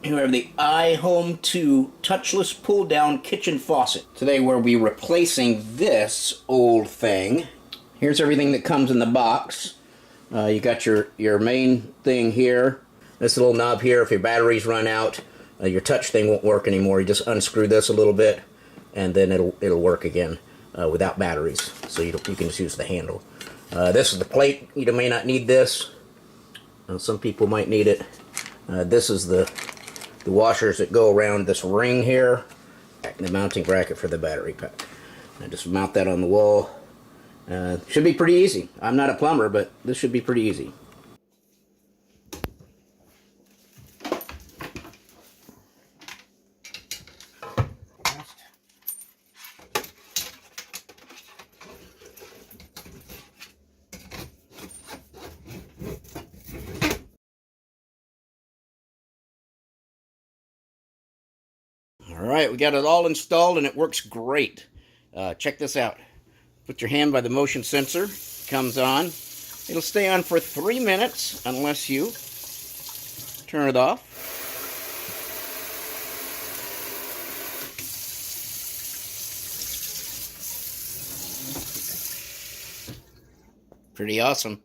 Here we have the IMHOMII Touchless Pull-Down Kitchen Faucet. Today we'll be replacing this old thing. Here's everything that comes in the box. You got your main thing here. This little knob here, if your batteries run out, your touch thing won't work anymore. You just unscrew this a little bit, and then it'll work again without batteries. So you can just use the handle. This is the plate. You may not need this. Some people might need it. This is the washers that go around this ring here, and the mounting bracket for the battery pack. I just mount that on the wall. Should be pretty easy. I'm not a plumber, but this should be pretty easy. Alright, we got it all installed and it works great. Check this out. Put your hand by the motion sensor. It comes on. It'll stay on for 3 minutes unless you turn it off. Pretty awesome.